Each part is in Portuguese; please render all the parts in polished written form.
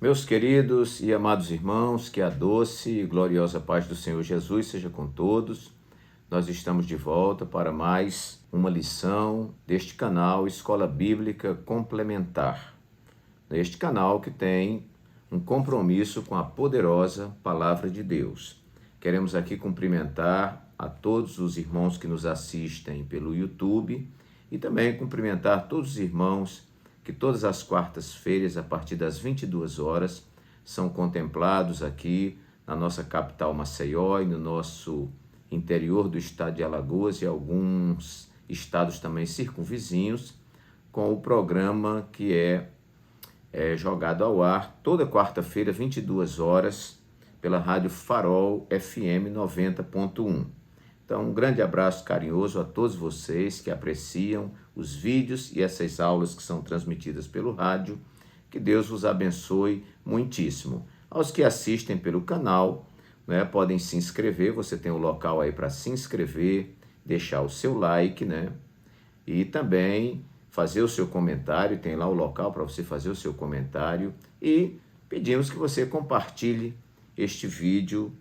Meus queridos e amados irmãos, que a doce e gloriosa paz do Senhor Jesus seja com todos. Nós estamos de volta para mais uma lição deste canal Escola Bíblica Complementar. Neste canal que tem um compromisso com a poderosa Palavra de Deus. Queremos aqui cumprimentar a todos os irmãos que nos assistem pelo YouTube e também cumprimentar todos os irmãos que todas as quartas-feiras, a partir das 22 horas, são contemplados aqui na nossa capital Maceió e no nosso interior do estado de Alagoas e alguns estados também circunvizinhos, com o programa que é jogado ao ar toda quarta-feira, 22 horas, pela Rádio Farol FM 90.1. Então, um grande abraço carinhoso a todos vocês que apreciam os vídeos e essas aulas que são transmitidas pelo rádio. Que Deus vos abençoe muitíssimo. Aos que assistem pelo canal, podem se inscrever, você tem o local aí para se inscrever, deixar o seu like, e também fazer o seu comentário, tem lá o local para você fazer o seu comentário e pedimos que você compartilhe este vídeo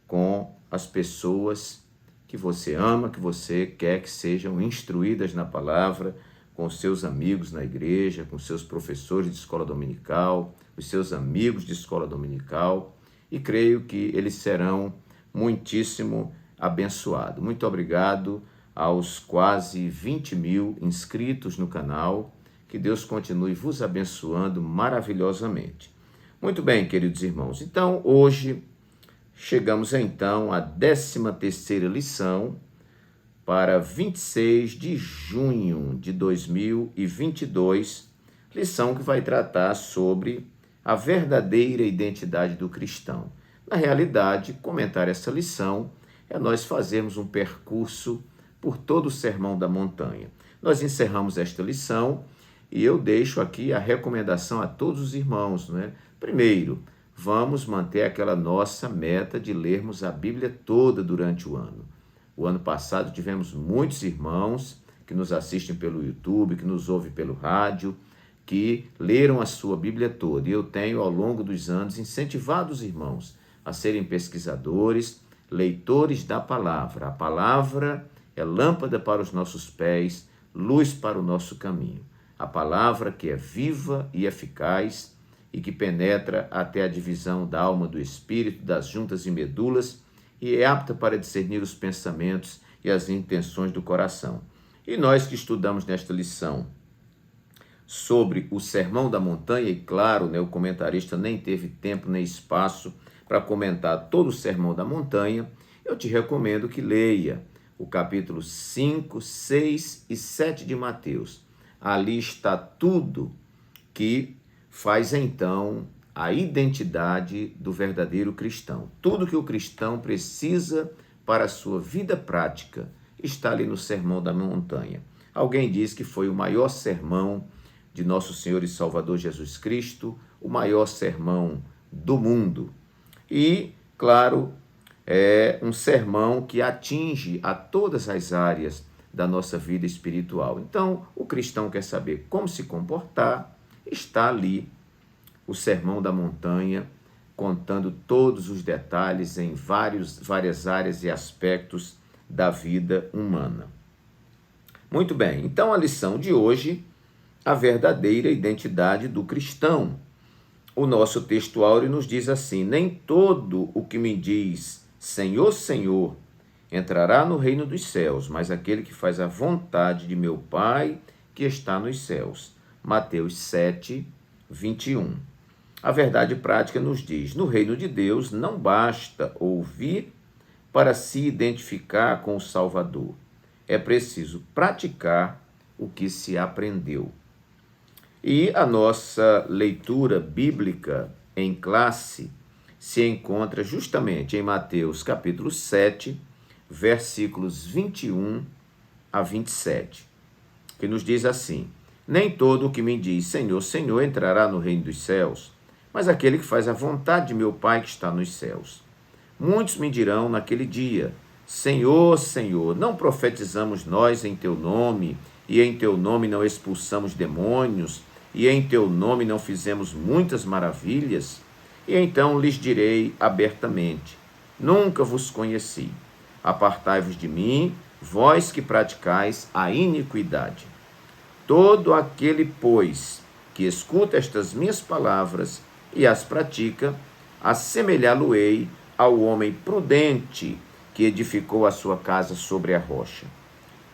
com as pessoas que você ama, que você quer que sejam instruídas na palavra, com seus amigos na igreja, com seus professores de escola dominical, os seus amigos de escola dominical, e creio que eles serão muitíssimo abençoados. Muito obrigado aos quase 20 mil inscritos no canal, que Deus continue vos abençoando maravilhosamente. Muito bem, queridos irmãos, então hoje chegamos então à 13ª lição para 26 de junho de 2022, lição que vai tratar sobre a verdadeira identidade do cristão. Na realidade, comentar essa lição é nós fazermos um percurso por todo o Sermão da Montanha. Nós encerramos esta lição e eu deixo aqui a recomendação a todos os irmãos, Primeiro, vamos manter aquela nossa meta de lermos a Bíblia toda durante o ano. O ano passado tivemos muitos irmãos que nos assistem pelo YouTube, que nos ouvem pelo rádio, que leram a sua Bíblia toda. E eu tenho, ao longo dos anos, incentivado os irmãos a serem pesquisadores, leitores da palavra. A palavra é lâmpada para os nossos pés, luz para o nosso caminho. A palavra que é viva e eficaz e que penetra até a divisão da alma do espírito, das juntas e medulas, e é apta para discernir os pensamentos e as intenções do coração. E nós que estudamos nesta lição sobre o Sermão da Montanha, e claro, o comentarista nem teve tempo nem espaço para comentar todo o Sermão da Montanha, eu te recomendo que leia o capítulo 5, 6 e 7 de Mateus. Ali está tudo que faz então a identidade do verdadeiro cristão. Tudo que o cristão precisa para a sua vida prática está ali no Sermão da Montanha. Alguém diz que foi o maior sermão de nosso Senhor e Salvador Jesus Cristo, o maior sermão do mundo. E, claro, é um sermão que atinge a todas as áreas da nossa vida espiritual. Então, o cristão quer saber como se comportar, está ali o Sermão da Montanha, contando todos os detalhes em várias áreas e aspectos da vida humana. Muito bem, então a lição de hoje, a verdadeira identidade do cristão. O nosso texto áureo nos diz assim: nem todo o que me diz Senhor, Senhor, entrará no reino dos céus, mas aquele que faz a vontade de meu Pai que está nos céus. Mateus 7, 21. A verdade prática nos diz: no reino de Deus não basta ouvir para se identificar com o Salvador. É preciso praticar o que se aprendeu. E a nossa leitura bíblica em classe se encontra justamente em Mateus capítulo 7, versículos 21 a 27, que nos diz assim: nem todo o que me diz Senhor, Senhor entrará no reino dos céus, mas aquele que faz a vontade de meu Pai que está nos céus. Muitos me dirão naquele dia: Senhor, Senhor, não profetizamos nós em teu nome, e em teu nome não expulsamos demônios, e em teu nome não fizemos muitas maravilhas? E então lhes direi abertamente: nunca vos conheci. Apartai-vos de mim, vós que praticais a iniquidade. Todo aquele, pois, que escuta estas minhas palavras e as pratica, assemelhá-lo-ei ao homem prudente que edificou a sua casa sobre a rocha.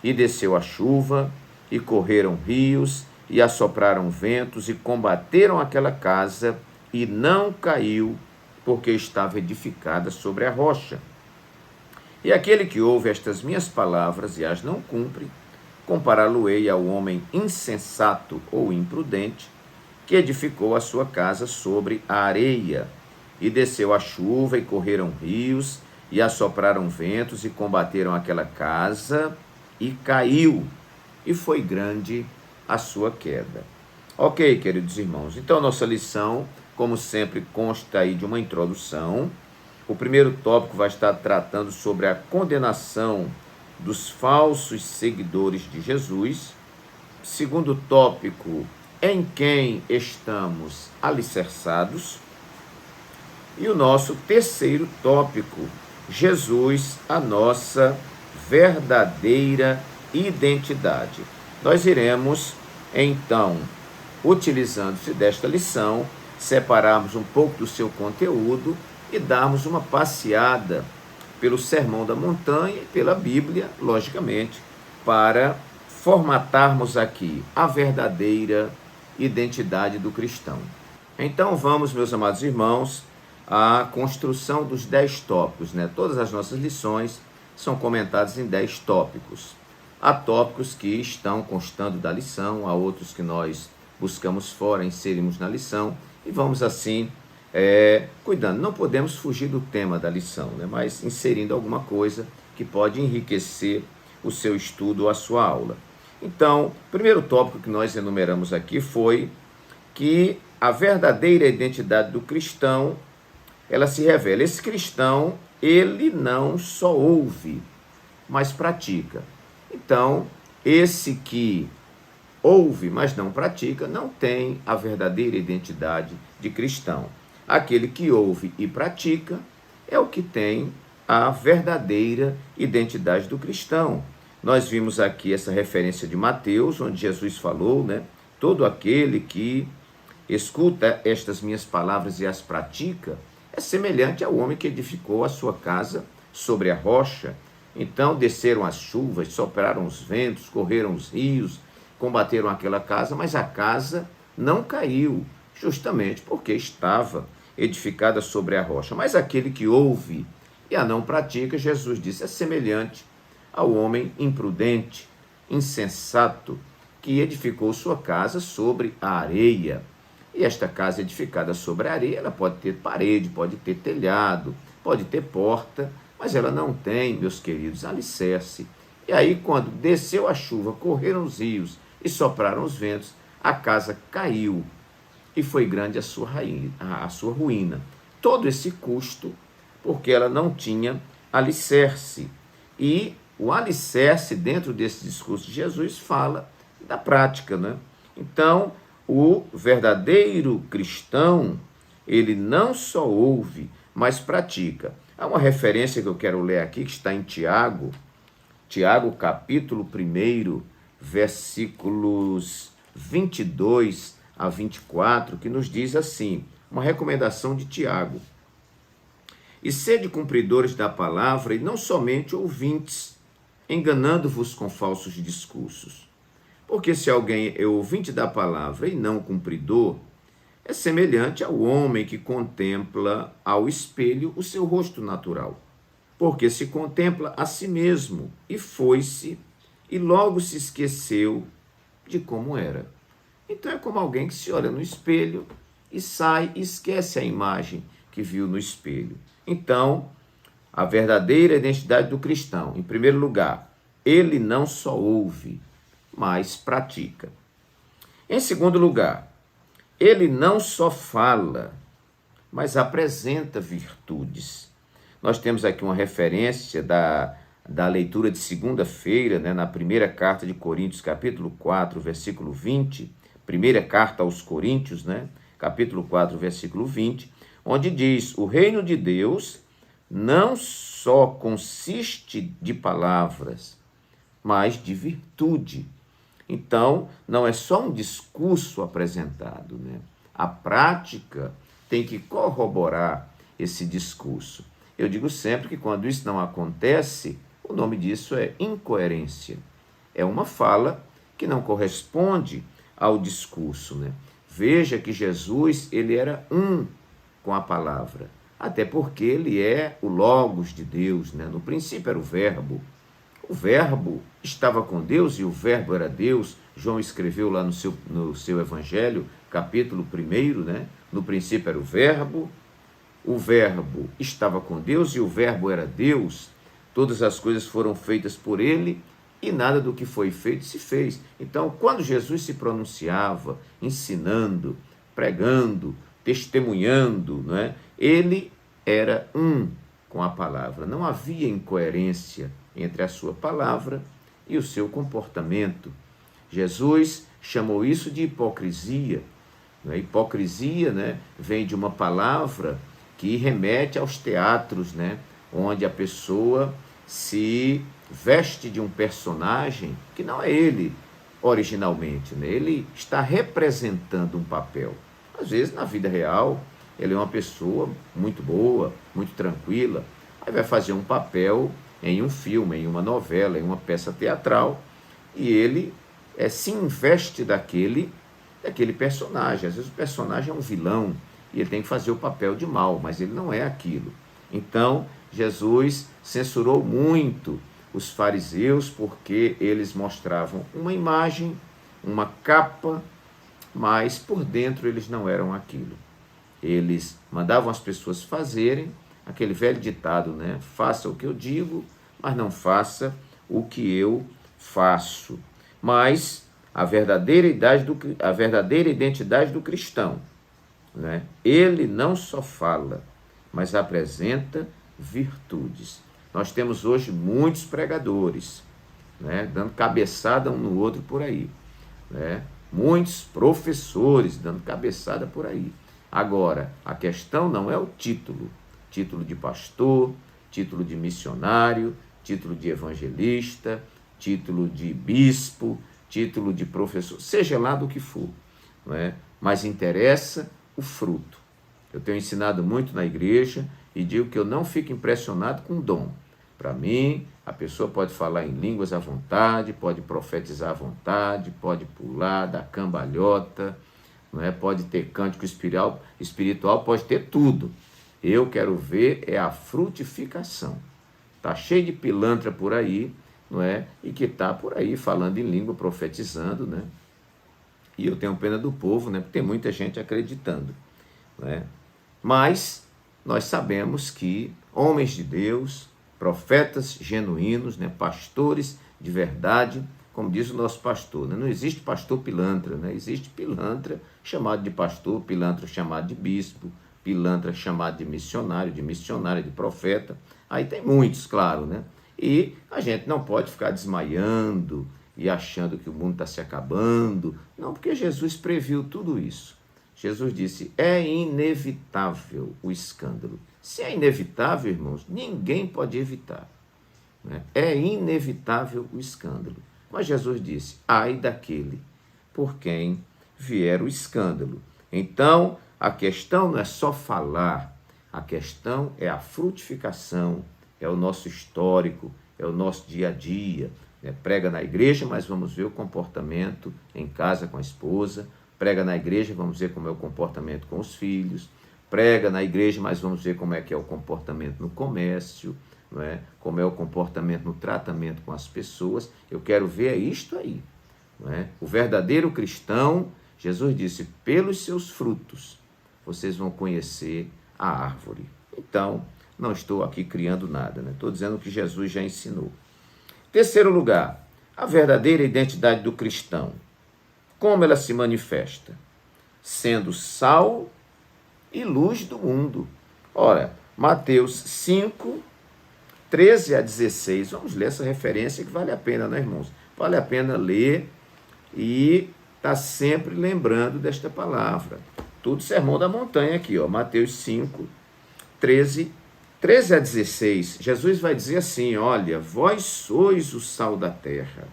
E desceu a chuva, e correram rios, e assopraram ventos, e combateram aquela casa, e não caiu, porque estava edificada sobre a rocha. E aquele que ouve estas minhas palavras e as não cumpre, compará-lo-ei ao homem insensato ou imprudente, que edificou a sua casa sobre a areia. E desceu a chuva, e correram rios, e assopraram ventos, e combateram aquela casa, e caiu, e foi grande a sua queda. Ok, queridos irmãos, então nossa lição, como sempre, consta aí de uma introdução. O primeiro tópico vai estar tratando sobre a condenação dos falsos seguidores de Jesus. Segundo tópico, em quem estamos alicerçados. E o nosso terceiro tópico, Jesus, a nossa verdadeira identidade. Nós iremos, então, utilizando-se desta lição, separarmos um pouco do seu conteúdo e darmos uma passeada pelo Sermão da Montanha e pela Bíblia, logicamente, para formatarmos aqui a verdadeira identidade do cristão. Então vamos, meus amados irmãos, à construção dos 10 tópicos, né? Todas as nossas lições são comentadas em 10 tópicos. Há tópicos que estão constando da lição, há outros que nós buscamos fora, inserimos na lição, e vamos assim cuidando. Não podemos fugir do tema da lição, né? Mas inserindo alguma coisa que pode enriquecer o seu estudo ou a sua aula. Então, o primeiro tópico que nós enumeramos aqui foi que a verdadeira identidade do cristão, ela se revela. Esse cristão, ele não só ouve, mas pratica. Então, esse que ouve, mas não pratica, não tem a verdadeira identidade de cristão. Aquele que ouve e pratica é o que tem a verdadeira identidade do cristão. Nós vimos aqui essa referência de Mateus, onde Jesus falou, né? Todo aquele que escuta estas minhas palavras e as pratica é semelhante ao homem que edificou a sua casa sobre a rocha. Então desceram as chuvas, sopraram os ventos, correram os rios, combateram aquela casa, mas a casa não caiu, justamente porque estava edificada sobre a rocha. Mas aquele que ouve e a não pratica, Jesus disse, é semelhante ao homem imprudente, insensato, que edificou sua casa sobre a areia. E esta casa edificada sobre a areia, ela pode ter parede, pode ter telhado, pode ter porta, mas ela não tem, meus queridos, alicerce. E aí, quando desceu a chuva, correram os rios e sopraram os ventos, a casa caiu e foi grande a sua ruína. Todo esse custo, porque ela não tinha alicerce. E o alicerce, dentro desse discurso de Jesus, fala da prática, né? Então, o verdadeiro cristão, ele não só ouve, mas pratica. Há uma referência que eu quero ler aqui, que está em Tiago, capítulo 1, versículos 22 a 24, que nos diz assim, uma recomendação de Tiago. E sede cumpridores da palavra, e não somente ouvintes, enganando-vos com falsos discursos. Porque se alguém é ouvinte da palavra e não cumpridor, é semelhante ao homem que contempla ao espelho o seu rosto natural. Porque se contempla a si mesmo, e foi-se, e logo se esqueceu de como era. Então é como alguém que se olha no espelho e sai e esquece a imagem que viu no espelho. Então, a verdadeira identidade do cristão, em primeiro lugar, ele não só ouve, mas pratica. Em segundo lugar, ele não só fala, mas apresenta virtudes. Nós temos aqui uma referência da leitura de segunda-feira, né, na primeira carta de Coríntios, capítulo 4, versículo 20, primeira carta aos Coríntios, né? Capítulo 4, versículo 20, onde diz: o reino de Deus não só consiste de palavras, mas de virtude. Então, não é só um discurso apresentado, né? A prática tem que corroborar esse discurso. Eu digo sempre que quando isso não acontece, o nome disso é incoerência. É uma fala que não corresponde ao discurso, né? Veja que Jesus, ele era um com a palavra, até porque ele é o Logos de Deus, né? No princípio era o Verbo. O Verbo estava com Deus e o Verbo era Deus. João escreveu lá no seu Evangelho, capítulo 1, né? No princípio era o Verbo estava com Deus e o Verbo era Deus. Todas as coisas foram feitas por ele e nada do que foi feito se fez. Então, quando Jesus se pronunciava, ensinando, pregando, testemunhando, não é? Ele era um com a palavra. Não havia incoerência entre a sua palavra e o seu comportamento. Jesus chamou isso de hipocrisia. Hipocrisia, né, vem de uma palavra que remete aos teatros, né, onde a pessoa se veste de um personagem que não é ele originalmente, né? Ele está representando um papel. Às vezes, na vida real, ele é uma pessoa muito boa, muito tranquila, aí vai fazer um papel em um filme, em uma novela, em uma peça teatral, e ele se investe daquele personagem. Às vezes o personagem é um vilão e ele tem que fazer o papel de mal, mas ele não é aquilo. Então, Jesus censurou muito os fariseus porque eles mostravam uma imagem, uma capa, mas por dentro eles não eram aquilo. Eles mandavam as pessoas fazerem aquele velho ditado, né? Faça o que eu digo, mas não faça o que eu faço. Mas a verdadeira identidade do cristão, né? Ele não só fala, mas apresenta virtudes. Nós temos hoje muitos pregadores, né, dando cabeçada um no outro por aí, né? Muitos professores dando cabeçada por aí. Agora, a questão não é o título de pastor, título de missionário, título de evangelista, título de bispo, título de professor, seja lá do que for, não é? Mas interessa o fruto. Eu tenho ensinado muito na igreja e digo que eu não fico impressionado com dom. Para mim, a pessoa pode falar em línguas à vontade, pode profetizar à vontade, pode pular, dar cambalhota, não é? Pode ter cântico espiritual, pode ter tudo. Eu quero ver é a frutificação. Está cheio de pilantra por aí, não é? E que está por aí falando em língua, profetizando, né? E eu tenho pena do povo, né? Porque tem muita gente acreditando, né? Mas nós sabemos que homens de Deus, profetas genuínos, né? Pastores de verdade, como diz o nosso pastor, né? Não existe pastor pilantra, né? Existe pilantra chamado de pastor, pilantra chamado de bispo, pilantra chamado de missionário, de missionária, de profeta. Aí tem muitos, claro, né? E a gente não pode ficar desmaiando e achando que o mundo está se acabando. Não, porque Jesus previu tudo isso. Jesus disse, é inevitável o escândalo. Se é inevitável, irmãos, ninguém pode evitar, né? É inevitável o escândalo. Mas Jesus disse, ai daquele por quem vier o escândalo. Então, a questão não é só falar, a questão é a frutificação, é o nosso histórico, é o nosso dia a dia. Prega na igreja, mas vamos ver o comportamento em casa com a esposa. Prega na igreja, vamos ver como é o comportamento com os filhos. Prega na igreja, mas vamos ver como é que é o comportamento no comércio, não é? Como é o comportamento no tratamento com as pessoas. Eu quero ver isto aí, não é? O verdadeiro cristão, Jesus disse, pelos seus frutos vocês vão conhecer a árvore. Então, não estou aqui criando nada, né? Estou dizendo o que Jesus já ensinou. Terceiro lugar, a verdadeira identidade do cristão. Como ela se manifesta? Sendo sal e luz do mundo. Ora, Mateus 5, 13 a 16. Vamos ler essa referência que vale a pena, né, irmãos? Vale a pena ler e está sempre lembrando desta palavra. Tudo Sermão da Montanha aqui, ó, Mateus 5, 13 a 16. Jesus vai dizer assim, olha, vós sois o sal da terra.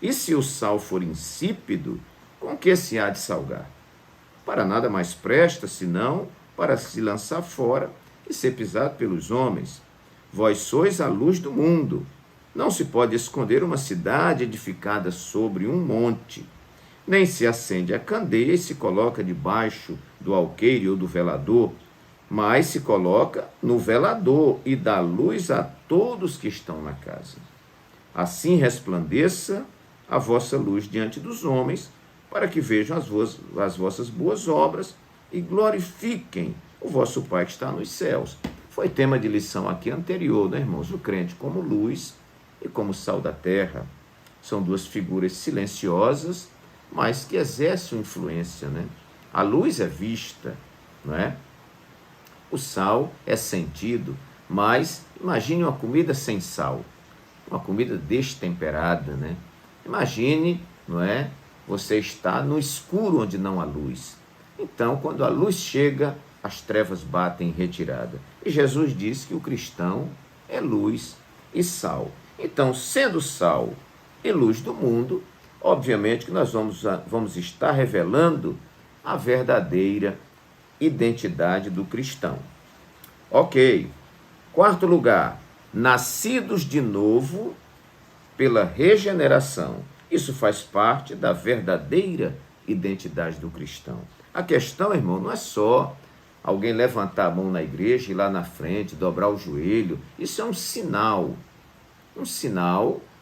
E se o sal for insípido, com que se há de salgar? Para nada mais presta, senão para se lançar fora e ser pisado pelos homens. Vós sois a luz do mundo. Não se pode esconder uma cidade edificada sobre um monte. Nem se acende a candeia e se coloca debaixo do alqueire ou do velador, mas se coloca no velador e dá luz a todos que estão na casa. Assim resplandeça a vossa luz diante dos homens, para que vejam as vossas boas obras e glorifiquem o vosso Pai que está nos céus. Foi tema de lição aqui anterior, né, irmãos? O crente como luz e como sal da terra. São duas figuras silenciosas, mas que exercem influência, né? A luz é vista, não é? O sal é sentido, mas imagine uma comida sem sal, uma comida destemperada, né? Imagine, não é? Você está no escuro onde não há luz. Então, quando a luz chega, as trevas batem em retirada. E Jesus disse que o cristão é luz e sal. Então, sendo sal e luz do mundo, obviamente que nós vamos estar revelando a verdadeira identidade do cristão. Ok. Quarto lugar, nascidos de novo pela regeneração. Isso faz parte da verdadeira identidade do cristão. A questão, irmão, não é só alguém levantar a mão na igreja, ir lá na frente, dobrar o joelho. Isso é um sinal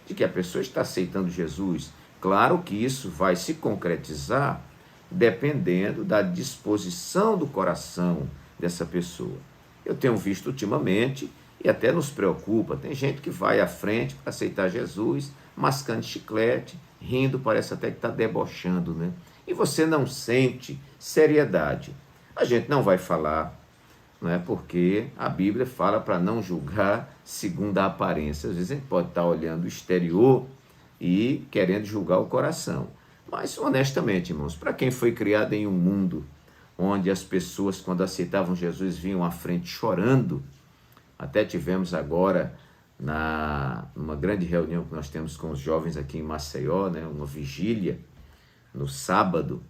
de que a pessoa está aceitando Jesus. Claro que isso vai se concretizar dependendo da disposição do coração dessa pessoa. Eu tenho visto ultimamente, e até nos preocupa, tem gente que vai à frente para aceitar Jesus, mascando chiclete, rindo, parece até que está debochando, né? E você não sente seriedade. A gente não vai falar, não é? Porque a Bíblia fala para não julgar segundo a aparência. Às vezes a gente pode estar olhando o exterior e querendo julgar o coração. Mas, honestamente, irmãos, para quem foi criado em um mundo onde as pessoas, quando aceitavam Jesus, vinham à frente chorando, até tivemos agora, numa grande reunião que nós temos com os jovens aqui em Maceió, né, uma vigília, no sábado,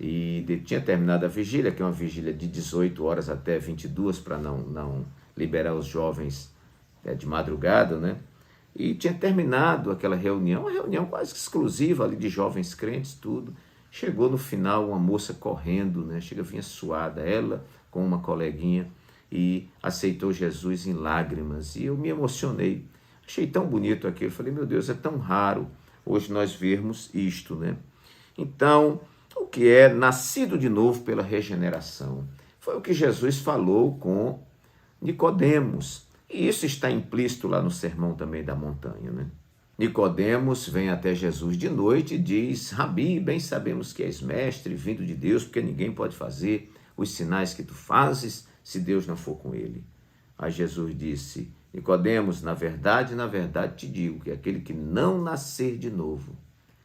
e tinha terminado a vigília, que é uma vigília de 18 horas até 22, para não liberar os jovens de madrugada, né? E tinha terminado aquela reunião, uma reunião quase exclusiva ali de jovens crentes, tudo. Chegou no final uma moça correndo, né? Vinha suada, ela com uma coleguinha, e aceitou Jesus em lágrimas. E eu me emocionei. Achei tão bonito aquilo. Falei, meu Deus, é tão raro hoje nós vermos isto, né? Então, o que é nascido de novo pela regeneração? Foi o que Jesus falou com Nicodemos. E isso está implícito lá no Sermão também da Montanha, né? Nicodemos vem até Jesus de noite e diz, Rabi, bem sabemos que és mestre, vindo de Deus, porque ninguém pode fazer os sinais que tu fazes se Deus não for com ele. Aí Jesus disse, Nicodemos, na verdade te digo que aquele que não nascer de novo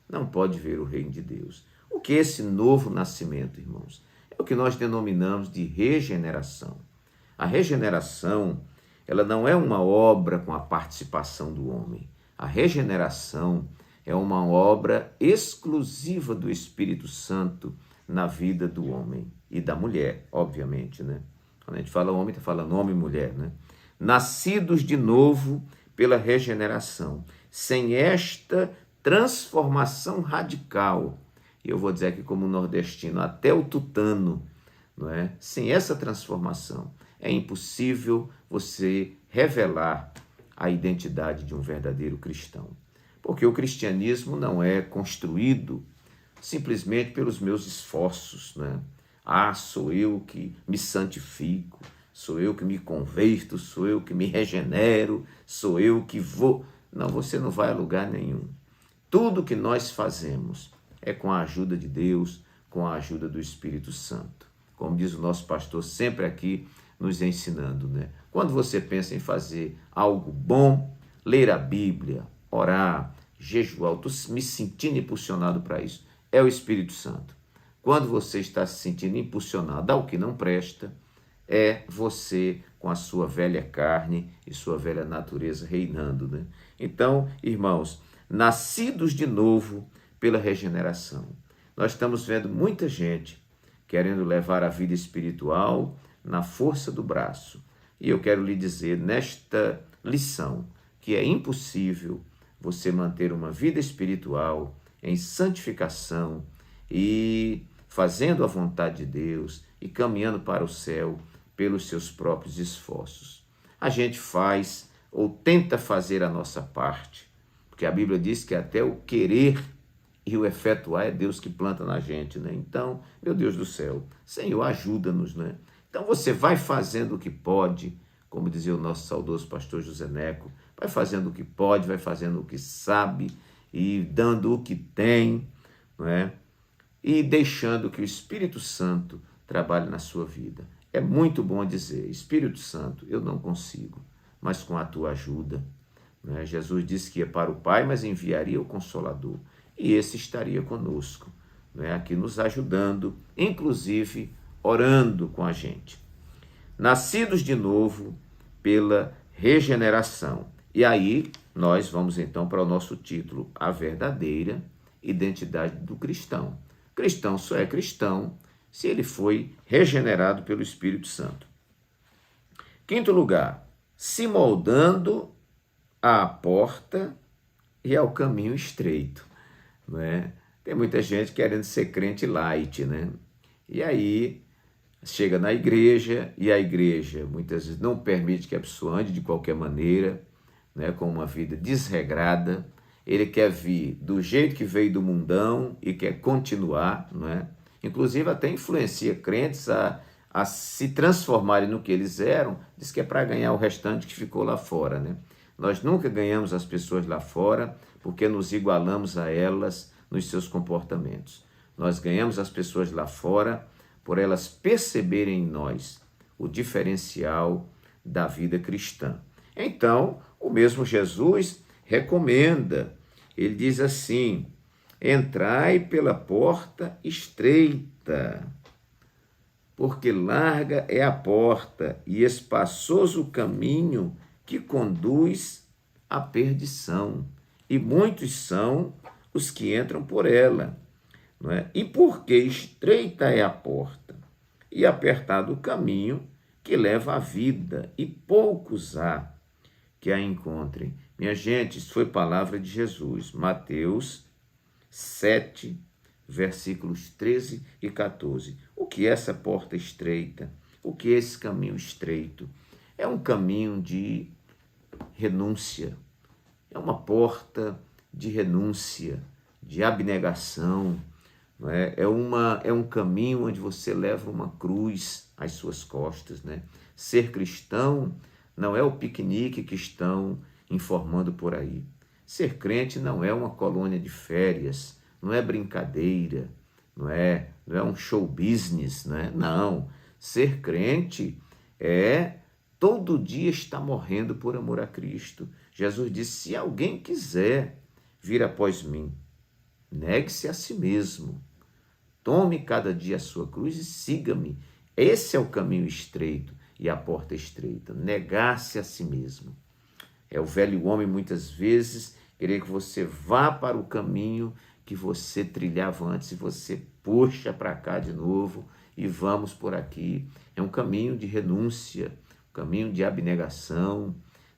não pode ver o reino de Deus. O que é esse novo nascimento, irmãos? É o que nós denominamos de regeneração. A regeneração, ela não é uma obra com a participação do homem. A regeneração é uma obra exclusiva do Espírito Santo na vida do homem e da mulher, obviamente, né? Quando a gente fala homem, está falando homem e mulher, né? Nascidos de novo pela regeneração. Sem esta transformação radical, e eu vou dizer aqui como nordestino, até o tutano, não é? Sem essa transformação, é impossível você revelar a identidade de um verdadeiro cristão. Porque o cristianismo não é construído simplesmente pelos meus esforços, né? Ah, sou eu que me santifico, sou eu que me converto, sou eu que me regenero, sou eu que vou... Não, você não vai a lugar nenhum. Tudo que nós fazemos é com a ajuda de Deus, com a ajuda do Espírito Santo. Como diz o nosso pastor sempre aqui, nos ensinando, né? Quando você pensa em fazer algo bom, ler a Bíblia, orar, jejuar, eu estou me sentindo impulsionado para isso. é o Espírito Santo. Quando você está se sentindo impulsionado ao que não presta, é você com a sua velha carne e sua velha natureza reinando, né? Então, irmãos, nascidos de novo pela regeneração, nós estamos vendo muita gente querendo levar a vida espiritual na força do braço. E eu quero lhe dizer nesta lição que é impossível você manter uma vida espiritual em santificação e fazendo a vontade de Deus e caminhando para o céu pelos seus próprios esforços. A gente faz ou tenta fazer a nossa parte, porque a Bíblia diz que até o querer e o efetuar é Deus que planta na gente, né? Então, meu Deus do céu, Senhor, ajuda-nos, né? Então você vai fazendo o que pode, como dizia o nosso saudoso pastor José Neco, vai fazendo o que pode, vai fazendo o que sabe e dando o que tem, não é? E deixando que o Espírito Santo trabalhe na sua vida. É muito bom dizer, Espírito Santo, eu não consigo, mas com a tua ajuda. Não é? Jesus disse que ia para o Pai, mas enviaria o Consolador. E esse estaria conosco, não é? Aqui nos ajudando, inclusive orando com a gente. Nascidos de novo pela regeneração. E aí nós vamos então para o nosso título, a verdadeira identidade do cristão. Cristão só é cristão se ele foi regenerado pelo Espírito Santo. Quinto lugar, se moldando à porta e ao caminho estreito, não é? Tem muita gente querendo ser crente light, né? E aí chega na igreja e a igreja muitas vezes não permite que a pessoa ande de qualquer maneira, né, com uma vida desregrada. Ele quer vir do jeito que veio do mundão e quer continuar, não é? Inclusive até influencia crentes a se transformarem no que eles eram, diz que é para ganhar o restante que ficou lá fora, né? Nós nunca ganhamos as pessoas lá fora porque nos igualamos a elas nos seus comportamentos. Nós ganhamos as pessoas lá fora por elas perceberem em nós o diferencial da vida cristã. Então, o mesmo Jesus recomenda, ele diz assim, entrai pela porta estreita, porque larga é a porta e espaçoso o caminho que conduz à perdição, e muitos são os que entram por ela, não é? E porque estreita é a porta e apertado o caminho que leva à vida, e poucos há que a encontrem. Minha gente, isso foi palavra de Jesus, Mateus 7, versículos 13 e 14. O que é essa porta estreita? O que é esse caminho estreito? É um caminho de renúncia, é uma porta de renúncia, de abnegação, não é? É um caminho onde você leva uma cruz às suas costas, né? Ser cristão não é o piquenique que estão informando por aí. Ser crente não é uma colônia de férias, não é brincadeira, não é um show business, né? Não. Ser crente é todo dia estar morrendo por amor a Cristo. Jesus disse, se alguém quiser vir após mim, negue-se a si mesmo, tome cada dia a sua cruz e siga-me. Esse é o caminho estreito e a porta estreita, negar-se a si mesmo. É o velho homem, muitas vezes, querer que você vá para o caminho que você trilhava antes e você puxa para cá de novo e vamos por aqui. É um caminho de renúncia, um caminho de abnegação,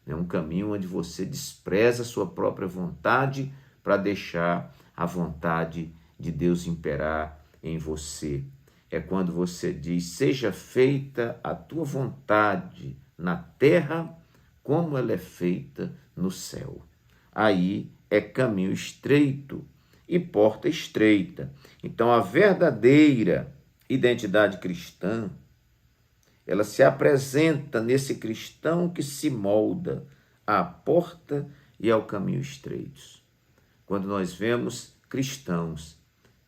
é um caminho onde você despreza a sua própria vontade para deixar a vontade de Deus imperar em você. É quando você diz, seja feita a tua vontade na terra como ela é feita no céu. Aí é caminho estreito e porta estreita. Então a verdadeira identidade cristã, ela se apresenta nesse cristão que se molda à porta e ao caminho estreitos. Quando nós vemos cristãos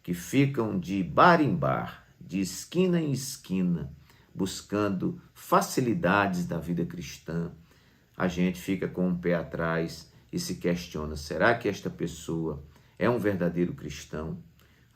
que ficam de bar em bar, de esquina em esquina, buscando facilidades da vida cristã, a gente fica com um pé atrás e se questiona, será que esta pessoa é um verdadeiro cristão?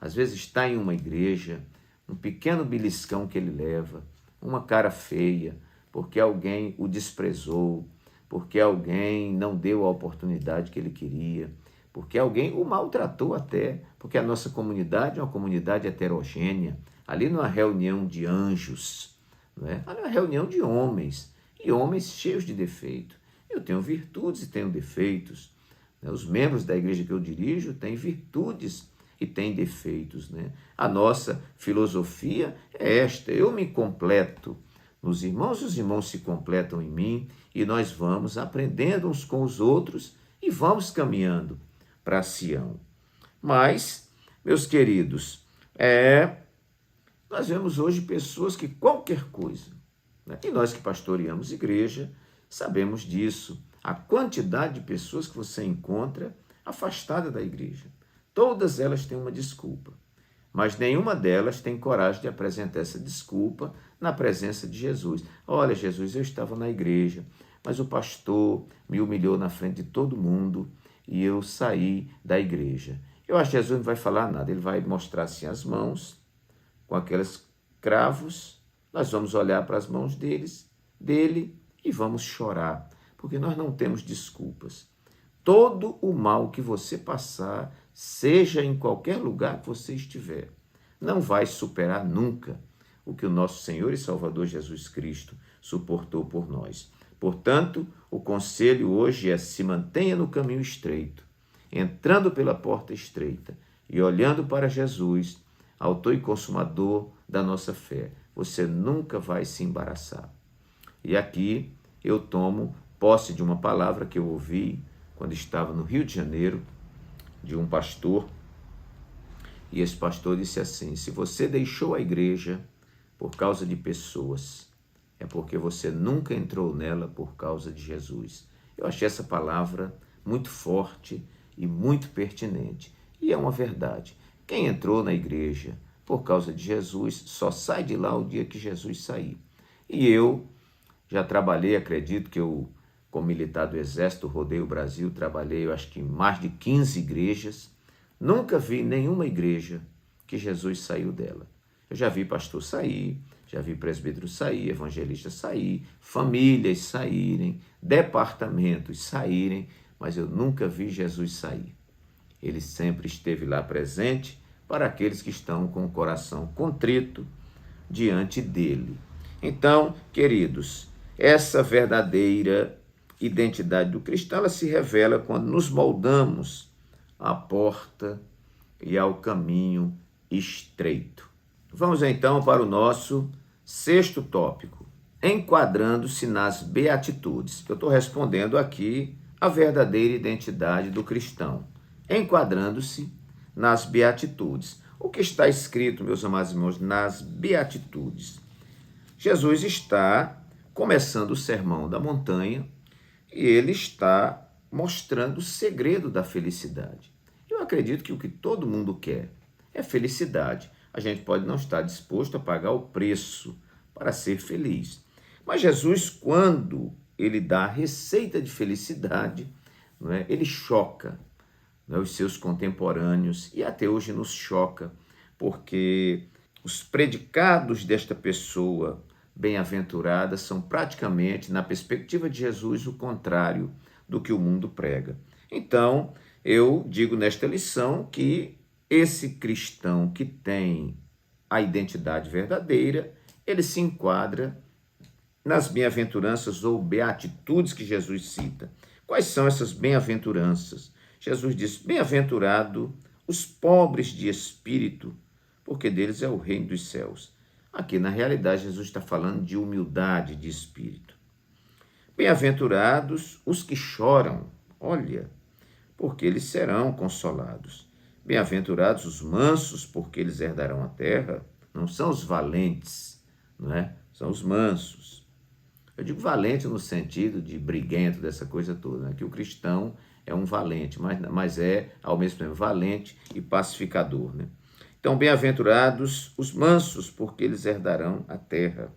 às vezes está em uma igreja, um pequeno beliscão que ele leva, uma cara feia, porque alguém o desprezou, porque alguém não deu a oportunidade que ele queria, porque alguém o maltratou até, porque a nossa comunidade é uma comunidade heterogênea. Ali não é uma reunião de anjos, não é? Ali é uma reunião de homens, e homens cheios de defeito. Eu tenho virtudes e tenho defeitos. Né? Os membros da igreja que eu dirijo têm virtudes e têm defeitos. Né? A nossa filosofia é esta: eu me completo nos irmãos, os irmãos se completam em mim, e nós vamos aprendendo uns com os outros e vamos caminhando para Sião. Mas, meus queridos, nós vemos hoje pessoas que qualquer coisa, né? E nós que pastoreamos igreja, sabemos disso. A quantidade de pessoas que você encontra afastada da igreja. Todas elas têm uma desculpa, mas nenhuma delas tem coragem de apresentar essa desculpa na presença de Jesus. Olha, Jesus, eu estava na igreja, mas o pastor me humilhou na frente de todo mundo e eu saí da igreja. Eu acho que Jesus não vai falar nada, ele vai mostrar assim as mãos, com aqueles cravos, nós vamos olhar para as mãos dele e vamos chorar, porque nós não temos desculpas. Todo o mal que você passar, seja em qualquer lugar que você estiver, não vai superar nunca o que o nosso Senhor e Salvador Jesus Cristo suportou por nós. Portanto, o conselho hoje é: se mantenha no caminho estreito, entrando pela porta estreita e olhando para Jesus, autor e consumador da nossa fé. Você nunca vai se embaraçar. E aqui eu tomo posse de uma palavra que eu ouvi quando estava no Rio de Janeiro, de um pastor, e esse pastor disse assim: se você deixou a igreja por causa de pessoas, é porque você nunca entrou nela por causa de Jesus. Eu achei essa palavra muito forte e muito pertinente, e é uma verdade. Quem entrou na igreja por causa de Jesus só sai de lá o dia que Jesus sair. E eu já trabalhei, acredito que eu, como militar do Exército, rodei o Brasil, trabalhei, eu acho que em mais de 15 igrejas, nunca vi nenhuma igreja que Jesus saiu dela. Eu já vi pastor sair, já vi presbítero sair, evangelista sair, famílias saírem, departamentos saírem, mas eu nunca vi Jesus sair. Ele sempre esteve lá presente para aqueles que estão com o coração contrito diante dele. Então, queridos, essa verdadeira identidade do cristão, ela se revela quando nos moldamos à porta e ao caminho estreito. Vamos então para o nosso sexto tópico, enquadrando-se nas beatitudes. Eu estou respondendo aqui a verdadeira identidade do cristão, enquadrando-se nas beatitudes. O que está escrito, meus amados irmãos, nas beatitudes? Jesus está começando o sermão da montanha e ele está mostrando o segredo da felicidade. Eu acredito que o que todo mundo quer é felicidade. A gente pode não estar disposto a pagar o preço para ser feliz. Mas Jesus, quando ele dá a receita de felicidade, não é? Ele choca, não é? Os seus contemporâneos, e até hoje nos choca, porque os predicados desta pessoa bem-aventurada são praticamente, na perspectiva de Jesus, o contrário do que o mundo prega. Então, eu digo nesta lição que esse cristão que tem a identidade verdadeira, ele se enquadra nas bem-aventuranças ou beatitudes que Jesus cita. Quais são essas bem-aventuranças? Jesus diz: bem-aventurado os pobres de espírito, porque deles é o reino dos céus. Aqui, na realidade, Jesus está falando de humildade de espírito. Bem-aventurados os que choram, olha, porque eles serão consolados. Bem-aventurados os mansos, porque eles herdarão a terra. Não são os valentes, não é? São os mansos. Eu digo valente no sentido de briguento, dessa coisa toda, né? Que o cristão é um valente, mas é, ao mesmo tempo, valente e pacificador, né? Então, bem-aventurados os mansos, porque eles herdarão a terra.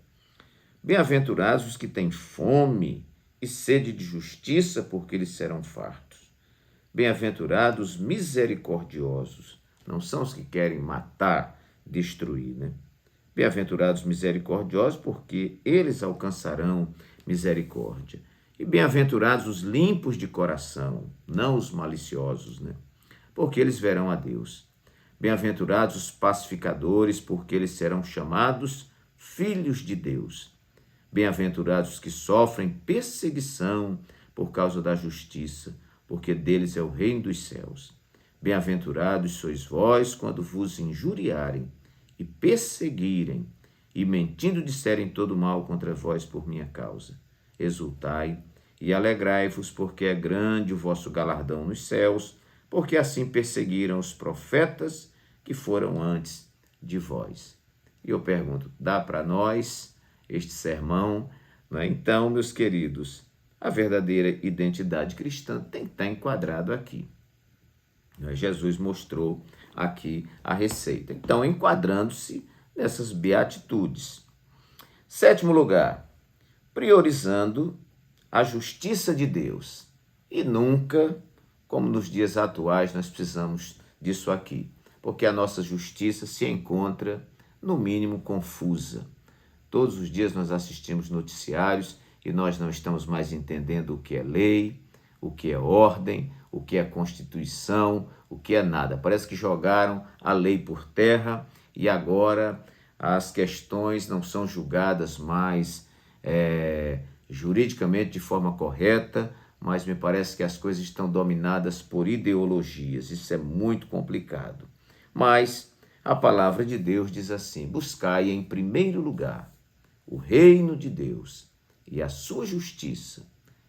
Bem-aventurados os que têm fome e sede de justiça, porque eles serão fartos. Bem-aventurados os misericordiosos, não são os que querem matar, destruir, né? Bem-aventurados misericordiosos, porque eles alcançarão misericórdia. E bem-aventurados os limpos de coração, não os maliciosos, né? Porque eles verão a Deus. Bem-aventurados os pacificadores, porque eles serão chamados filhos de Deus. Bem-aventurados os que sofrem perseguição por causa da justiça, porque deles é o reino dos céus. Bem-aventurados sois vós quando vos injuriarem e perseguirem, e mentindo disserem todo mal contra vós por minha causa. Exultai e alegrai-vos, porque é grande o vosso galardão nos céus, porque assim perseguiram os profetas que foram antes de vós. E eu pergunto, dá para nós este sermão? Não é? Então, meus queridos, a verdadeira identidade cristã tem que estar enquadrado aqui. Jesus mostrou aqui a receita. Então, enquadrando-se nessas beatitudes. Sétimo lugar, priorizando a justiça de Deus. E nunca, como nos dias atuais, nós precisamos disso aqui, porque a nossa justiça se encontra, no mínimo, confusa. Todos os dias nós assistimos noticiários e nós não estamos mais entendendo o que é lei, o que é ordem, o que é Constituição, o que é nada. Parece que jogaram a lei por terra e agora as questões não são julgadas mais juridicamente de forma correta, mas me parece que as coisas estão dominadas por ideologias. Isso é muito complicado. Mas a palavra de Deus diz assim: buscai em primeiro lugar o reino de Deus e a sua justiça,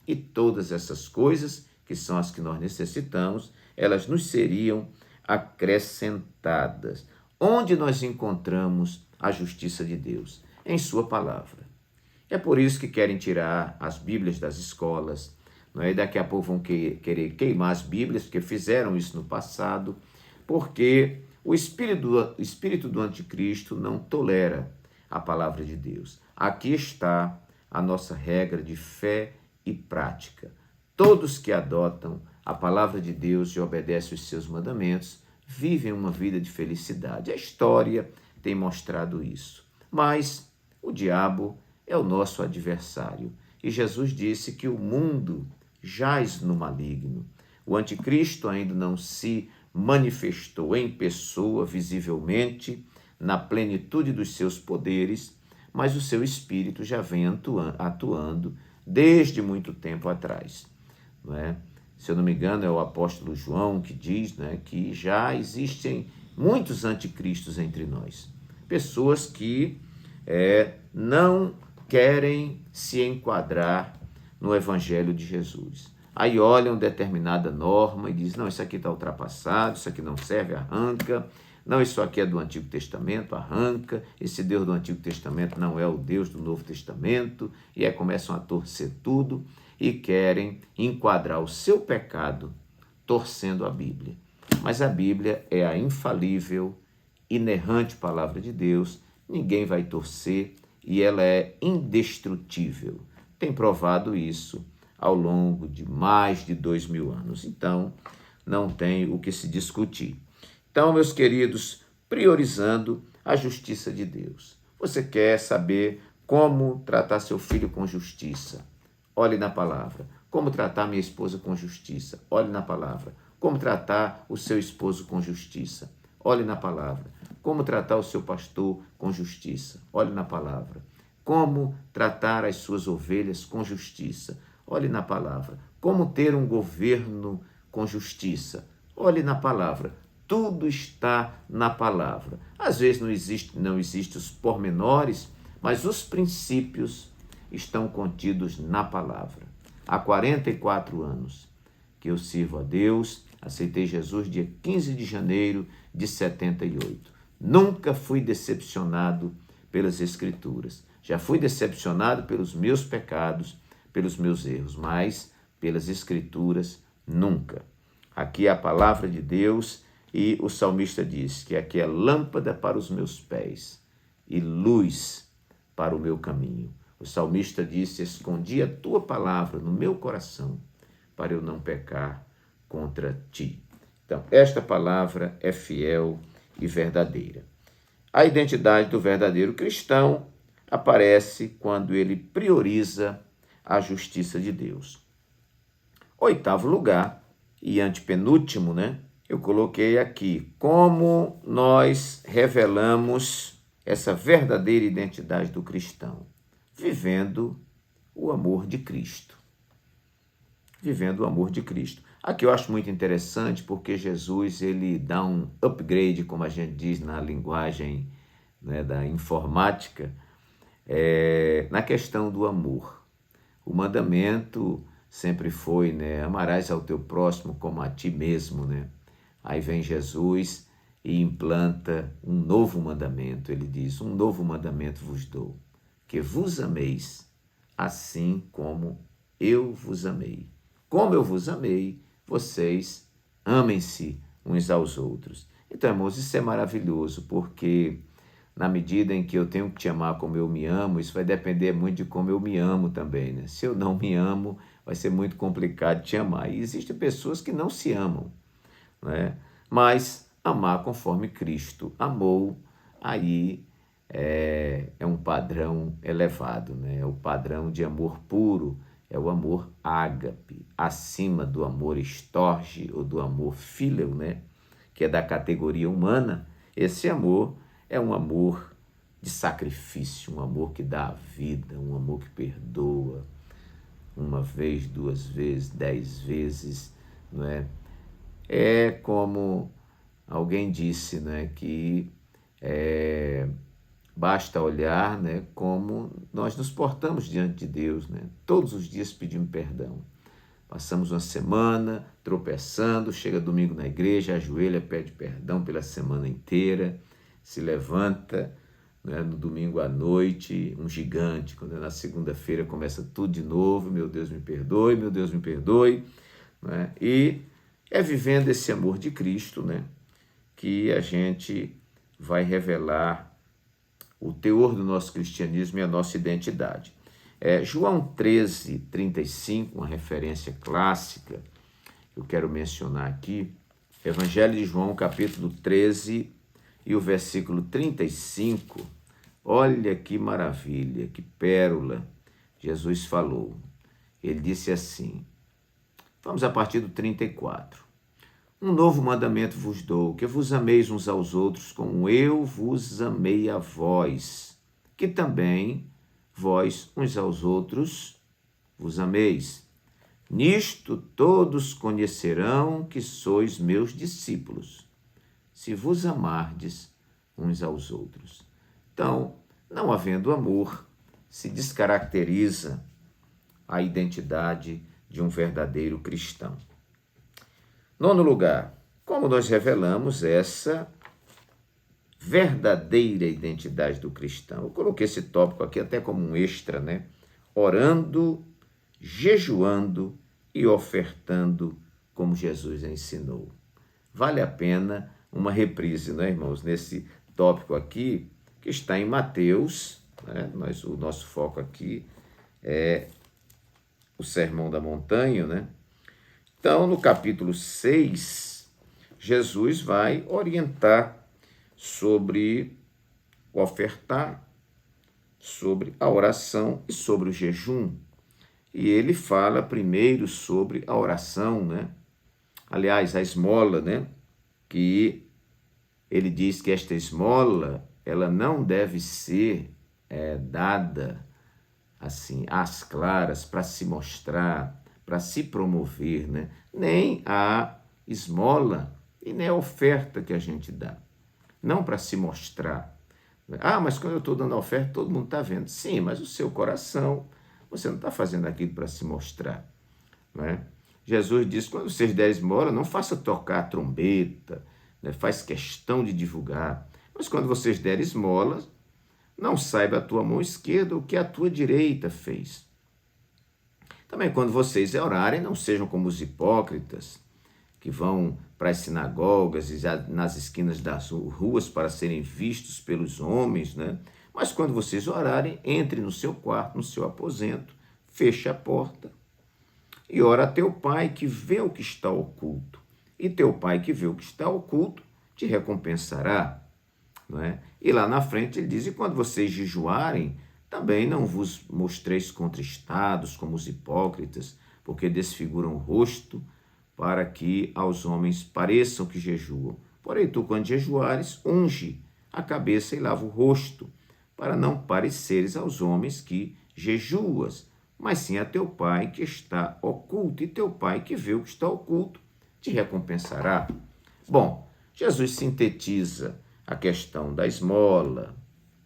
e todas essas coisas, que são as que nós necessitamos, elas nos seriam acrescentadas. Onde nós encontramos a justiça de Deus? Em sua palavra. É por isso que querem tirar as Bíblias das escolas, não é? Daqui a pouco vão querer queimar as Bíblias, porque fizeram isso no passado, porque o espírito do anticristo não tolera a palavra de Deus. Aqui está a nossa regra de fé e prática. Todos que adotam a palavra de Deus e obedecem os seus mandamentos vivem uma vida de felicidade. A história tem mostrado isso. Mas o diabo é o nosso adversário. E Jesus disse que o mundo jaz no maligno. O anticristo ainda não se manifestou em pessoa, visivelmente, na plenitude dos seus poderes, mas o seu espírito já vem atuando desde muito tempo atrás. Não é? Se eu não me engano, é o apóstolo João que diz, né, que já existem muitos anticristos entre nós. Pessoas que não querem se enquadrar no Evangelho de Jesus. Aí olham determinada norma e dizem, não, isso aqui está ultrapassado, isso aqui não serve, arranca. Não, isso aqui é do Antigo Testamento, arranca. Esse Deus do Antigo Testamento não é o Deus do Novo Testamento. E aí começam a torcer tudo e querem enquadrar o seu pecado torcendo a Bíblia. Mas a Bíblia é a infalível, inerrante palavra de Deus. Ninguém vai torcer e ela é indestrutível. Tem provado isso ao longo de mais de 2000 anos. Então, não tem o que se discutir. Então, meus queridos, priorizando a justiça de Deus. Você quer saber como tratar seu filho com justiça? Olhe na palavra. Como tratar minha esposa com justiça? Olhe na palavra. Como tratar o seu esposo com justiça? Olhe na palavra. Como tratar o seu pastor com justiça? Olhe na palavra. Como tratar as suas ovelhas com justiça? Olhe na palavra. Como ter um governo com justiça? Olhe na palavra. Tudo está na palavra. Às vezes não existe os pormenores, mas os princípios estão contidos na palavra. Há 44 anos que eu sirvo a Deus, aceitei Jesus dia 15 de janeiro de 78. Nunca fui decepcionado pelas Escrituras. Já fui decepcionado pelos meus pecados, pelos meus erros, mas pelas Escrituras nunca. Aqui é a palavra de Deus e o salmista diz que aqui é lâmpada para os meus pés e luz para o meu caminho. O salmista disse, escondi a tua palavra no meu coração para eu não pecar contra ti. Então, esta palavra é fiel e verdadeira. A identidade do verdadeiro cristão aparece quando ele prioriza a justiça de Deus. Oitavo lugar, e antepenúltimo, eu coloquei aqui como nós revelamos essa verdadeira identidade do cristão, vivendo o amor de Cristo. Vivendo o amor de Cristo. Aqui eu acho muito interessante porque Jesus ele dá um upgrade, como a gente diz na linguagem da informática, na questão do amor. O mandamento sempre foi, amarás ao teu próximo como a ti mesmo, Aí vem Jesus e implanta um novo mandamento. Ele diz, um novo mandamento vos dou, que vos ameis assim como eu vos amei. Como eu vos amei, vocês amem-se uns aos outros. Então, irmãos, isso é maravilhoso, porque na medida em que eu tenho que te amar como eu me amo, isso vai depender muito de como eu me amo também, Se eu não me amo, vai ser muito complicado te amar. E existem pessoas que não se amam, Mas amar conforme Cristo amou, aí é um padrão elevado, É o padrão de amor puro, é o amor ágape, acima do amor estorge ou do amor fíleo, que é da categoria humana. Esse amor é um amor de sacrifício, um amor que dá a vida, um amor que perdoa uma vez, 2 vezes, 10 vezes, É como alguém disse, que basta olhar, como nós nos portamos diante de Deus, Todos os dias pedimos perdão. Passamos uma semana tropeçando, chega domingo na igreja, ajoelha, pede perdão pela semana inteira, se levanta, no domingo à noite, um gigante. Quando é na segunda-feira começa tudo de novo, meu Deus me perdoe, meu Deus me perdoe. E é vivendo esse amor de Cristo, que a gente vai revelar o teor do nosso cristianismo e a nossa identidade. João 13:35, uma referência clássica, que eu quero mencionar aqui, Evangelho de João, capítulo 13 e o versículo 35, olha que maravilha, que pérola Jesus falou. Ele disse assim, vamos a partir do 34. Um novo mandamento vos dou, que vos ameis uns aos outros como eu vos amei a vós, que também vós uns aos outros vos ameis. Nisto todos conhecerão que sois meus discípulos, se vos amardes uns aos outros. Então, não havendo amor, se descaracteriza a identidade de um verdadeiro cristão. 9º lugar, como nós revelamos essa verdadeira identidade do cristão? Eu coloquei esse tópico aqui até como um extra, Orando, jejuando e ofertando como Jesus ensinou. Vale a pena uma reprise, irmãos, nesse tópico aqui, que está em Mateus, mas o nosso foco aqui é o Sermão da Montanha, Então, no capítulo 6, Jesus vai orientar sobre o ofertar, sobre a oração e sobre o jejum. E ele fala primeiro sobre a oração, Aliás, a esmola, que ele diz que esta esmola, ela não deve ser dada assim, às claras, para se mostrar, para se promover, nem a esmola e nem a oferta que a gente dá. Não para se mostrar. Mas quando eu estou dando a oferta, todo mundo está vendo. Sim, mas o seu coração, você não está fazendo aquilo para se mostrar. Jesus disse, quando vocês derem esmola, não faça tocar a trombeta, faz questão de divulgar. Mas quando vocês derem esmola, não saiba a tua mão esquerda o que a tua direita fez. Também quando vocês orarem, não sejam como os hipócritas, que vão para as sinagogas e nas esquinas das ruas para serem vistos pelos homens, Mas quando vocês orarem, entre no seu quarto, no seu aposento, feche a porta e ora a teu pai que vê o que está oculto. e teu Pai que vê o que está oculto te recompensará. Não é? E lá na frente ele diz, e quando vocês jejuarem, também não vos mostreis contristados como os hipócritas, porque desfiguram o rosto, para que aos homens pareçam que jejuam. Porém, tu, quando jejuares, unge a cabeça e lava o rosto, para não pareceres aos homens que jejuas, mas sim a teu Pai que está oculto, e teu Pai que vê o que está oculto te recompensará. Bom, Jesus sintetiza a questão da esmola,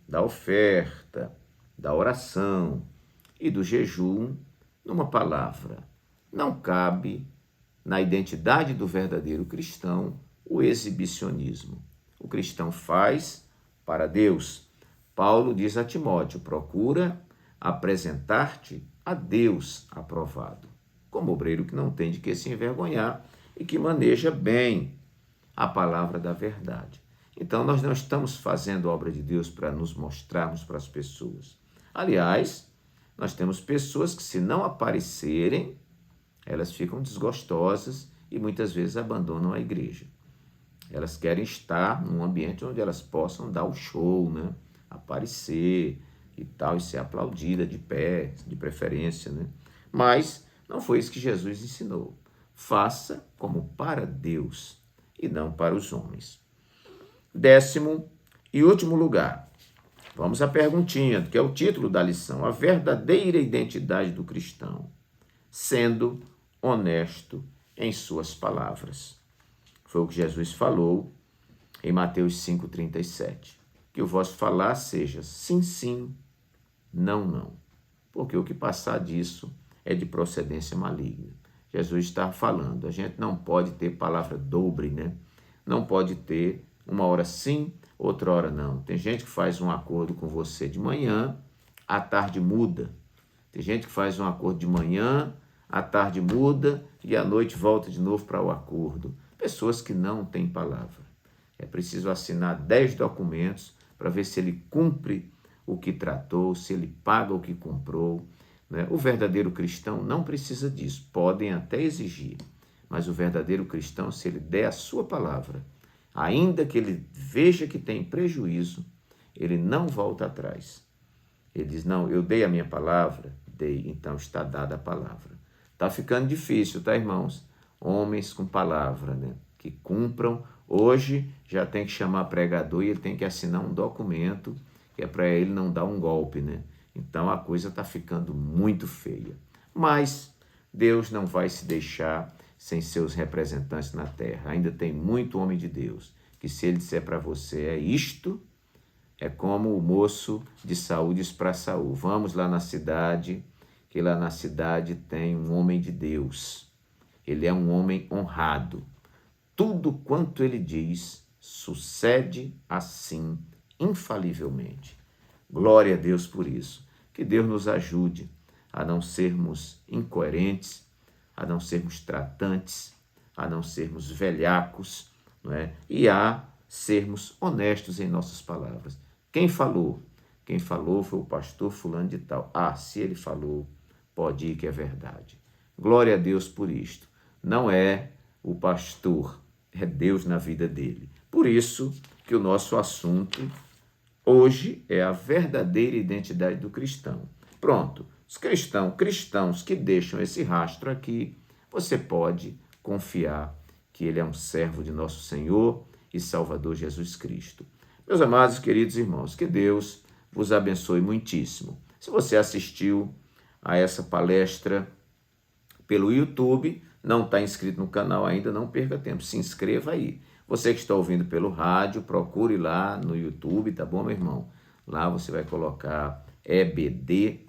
da oferta, da oração e do jejum numa palavra. Não cabe na identidade do verdadeiro cristão o exibicionismo. O cristão faz para Deus. Paulo diz a Timóteo, procura apresentar-te a Deus aprovado, como obreiro que não tem de que se envergonhar e que maneja bem a palavra da verdade. Então, nós não estamos fazendo a obra de Deus para nos mostrarmos para as pessoas. Aliás, nós temos pessoas que, se não aparecerem, elas ficam desgostosas e muitas vezes abandonam a igreja. Elas querem estar num ambiente onde elas possam dar o show, né? Aparecer e tal, e ser aplaudida de pé, de preferência, né? Mas não foi isso que Jesus ensinou. Faça como para Deus e não para os homens. 10º e último lugar, vamos à perguntinha, que é o título da lição, a verdadeira identidade do cristão, sendo honesto em suas palavras. Foi o que Jesus falou em Mateus 5,37. Que o vosso falar seja sim, sim, não, não. Porque o que passar disso é de procedência maligna. Jesus está falando, a gente não pode ter palavra dobre, né? Não pode ter uma hora sim, outra hora não. Tem gente que faz um acordo com você de manhã, à tarde muda. Tem gente que faz um acordo de manhã, à tarde muda e à noite volta de novo para o acordo. Pessoas que não têm palavra. É preciso assinar 10 documentos para ver se ele cumpre o que tratou, se ele paga o que comprou. Né? O verdadeiro cristão não precisa disso. Podem até exigir, mas o verdadeiro cristão, se ele der a sua palavra, ainda que ele veja que tem prejuízo, ele não volta atrás. Ele diz, não, eu dei a minha palavra, dei, então está dada a palavra. Está ficando difícil, tá, irmãos? Homens com palavra, né? Que cumpram. Hoje já tem que chamar pregador e ele tem que assinar um documento, que é para ele não dar um golpe, né? Então a coisa está ficando muito feia. Mas Deus não vai se deixar sem seus representantes na terra. Ainda tem muito homem de Deus, que se ele disser para você é isto, é como o moço de Saul diz para Saul, vamos lá na cidade, que lá na cidade tem um homem de Deus. Ele é um homem honrado. Tudo quanto ele diz sucede assim, infalivelmente. Glória a Deus por isso. Que Deus nos ajude a não sermos incoerentes, a não sermos tratantes, a não sermos velhacos, não é? E a sermos honestos em nossas palavras. Quem falou? Quem falou foi o pastor fulano de tal. Ah, se ele falou, pode ir que é verdade. Glória a Deus por isto. Não é o pastor, é Deus na vida dele. Por isso que o nosso assunto hoje é a verdadeira identidade do cristão. Pronto, os cristãos que deixam esse rastro aqui, você pode confiar que ele é um servo de nosso Senhor e Salvador Jesus Cristo. Meus amados e queridos irmãos, que Deus vos abençoe muitíssimo. Se você assistiu a essa palestra pelo YouTube, não está inscrito no canal ainda, não perca tempo, se inscreva aí. Você que está ouvindo pelo rádio, procure lá no YouTube, tá bom, meu irmão? Lá você vai colocar EBD,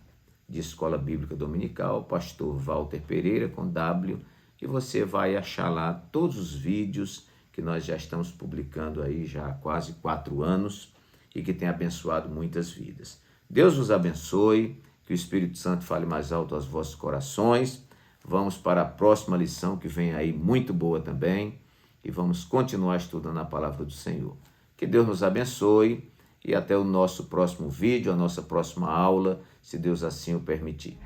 de Escola Bíblica Dominical, pastor Walter Pereira, com W, e você vai achar lá todos os vídeos que nós já estamos publicando aí já há quase 4 anos e que tem abençoado muitas vidas. Deus vos abençoe, que o Espírito Santo fale mais alto aos vossos corações. Vamos para a próxima lição que vem aí muito boa também e vamos continuar estudando a palavra do Senhor. Que Deus nos abençoe e até o nosso próximo vídeo, a nossa próxima aula, se Deus assim o permitir.